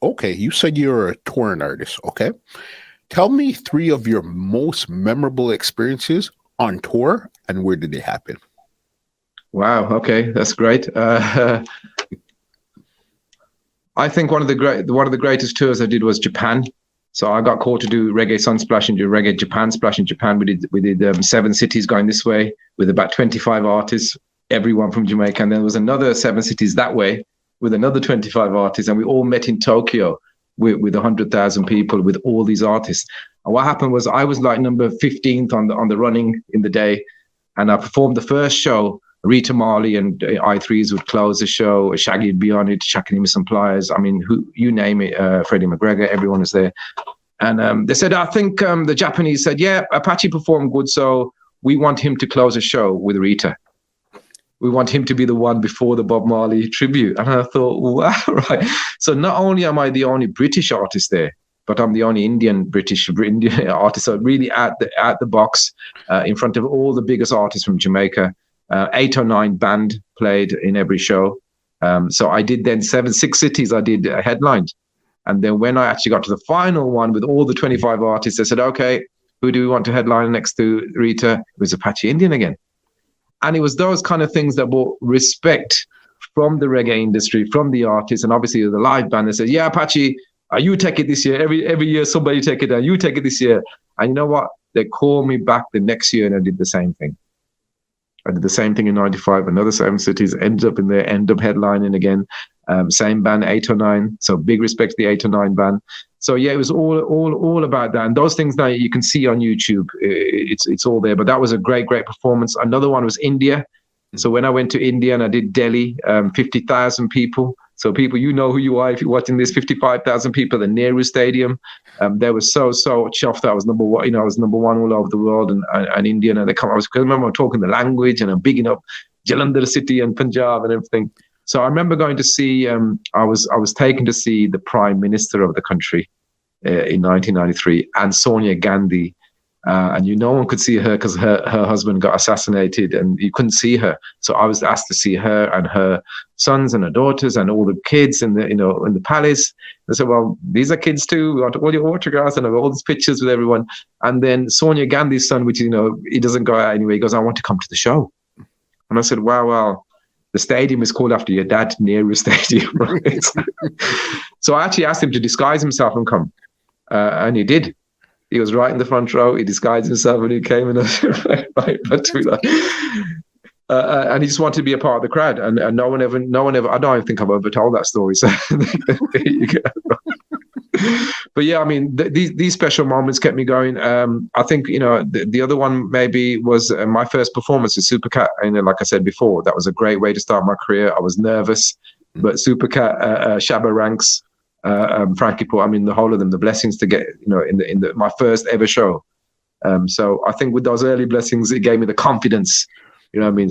Okay, you said you're a touring artist. Okay, tell me three of your most memorable experiences on tour and where did they happen? Wow. Okay, that's great. I think one of the greatest tours I did was Japan. So I got called to do Reggae Sunsplash and do Reggae Japan Splash in Japan. We did 7 cities going this way with about 25 artists, everyone from Jamaica, and then there was another 7 cities that way with another 25 artists, and we all met in Tokyo with 100,000 people with all these artists. And what happened was I was like number 15th on the running in the day, and I performed the first show. Rita Marley and I3s would close the show. Shaggy would be on it, Shakinima some pliers. I mean, who you name it, Freddie McGregor, everyone was there. And they said, I think the Japanese said, yeah, Apache performed good, so we want him to close a show with Rita. We want him to be the one before the Bob Marley tribute. And I thought, wow, right. So not only am I the only British artist there, but I'm the only Indian artist. So really at the box, in front of all the biggest artists from Jamaica. 8 or 9 band played in every show. So I did then 6 cities I did headlined. And then when I actually got to the final one with all the 25 artists, I said, okay, who do we want to headline next to Rita? It was Apache Indian again. And it was those kind of things that brought respect from the reggae industry, from the artists, and obviously the live band. They said, yeah, Apache, you take it this year. Every year somebody take it, and you take it this year. And you know what? They called me back the next year and I did the same thing. I did the same thing in 95, another 7 cities, ended up headlining again. Same band, 8 or 9. So big respect to the 8 or 9 band. So yeah, it was all about that. And those things now you can see on YouTube. It's all there. But that was a great performance. Another one was India. So when I went to India and I did Delhi, 50,000 people. So people, you know who you are if you're watching this. 55,000 people at the Nehru Stadium. They were so chuffed that I was number one. You know, I was number one all over the world, and India. And they come. I remember I'm talking the language, and I'm bigging up Jalandhar city and Punjab and everything. So I remember going to see. I was taken to see the Prime Minister of the country in 1993, and Sonia Gandhi. And no one could see her because her husband got assassinated and you couldn't see her. So I was asked to see her and her sons and her daughters and all the kids in the palace. They said, well, these are kids too. We want all your autographs and all these pictures with everyone. And then Sonia Gandhi's son, which, he doesn't go out anyway. He goes, I want to come to the show. And I said, wow, well, the stadium is called after your dad, Nehru Stadium. Right? So I actually asked him to disguise himself and come. And he did. He was right in the front row. He disguised himself when he came in. And he just wanted to be a part of the crowd. And no one ever. I don't even think I've ever told that story. So there you go. But yeah, I mean, these special moments kept me going. I think the other one maybe was my first performance with Supercat. And like I said before, that was a great way to start my career. I was nervous, but Supercat, Shabba Ranks. Frankie Paul, I mean, the whole of them, the blessings to get, in my first ever show. So I think with those early blessings, it gave me the confidence,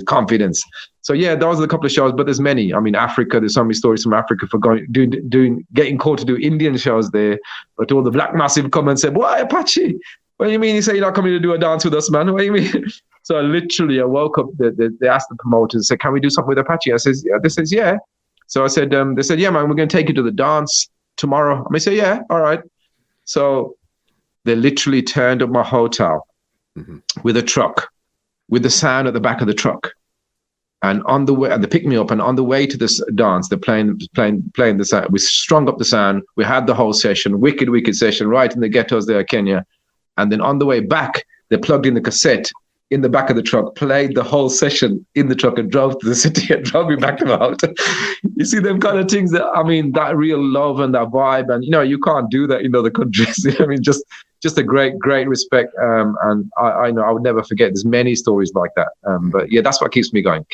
confidence. So yeah, those are a couple of shows, but there's many. I mean, Africa, there's so many stories from Africa for getting called to do Indian shows there. But all the Black Massive come and said, why Apache? What do you mean? You say you're not coming to do a dance with us, man? What do you mean? So I woke up, they asked the promoters, said, can we do something with Apache? They said, yeah. So I said, they said, yeah, man, we're going to take you to the dance tomorrow. I say, yeah, all right. So they literally turned up my hotel with a truck, with the sound at the back of the truck. And on the way, and they picked me up, and on the way to this dance, they're playing the sound. We strung up the sound. We had the whole session, wicked session, right in the ghettos there, Kenya. And then on the way back, they plugged in the cassette in the back of the truck, played the whole session in the truck and drove to the city and drove me back to my hotel. You see them kind of things that real love and that vibe. And, you can't do that in other countries. I mean, just a great respect. And I know I would never forget. There's many stories like that. But yeah, that's what keeps me going.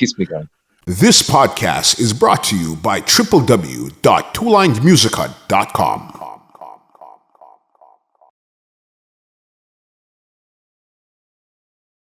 This podcast is brought to you by www.twolinedmusichut.com.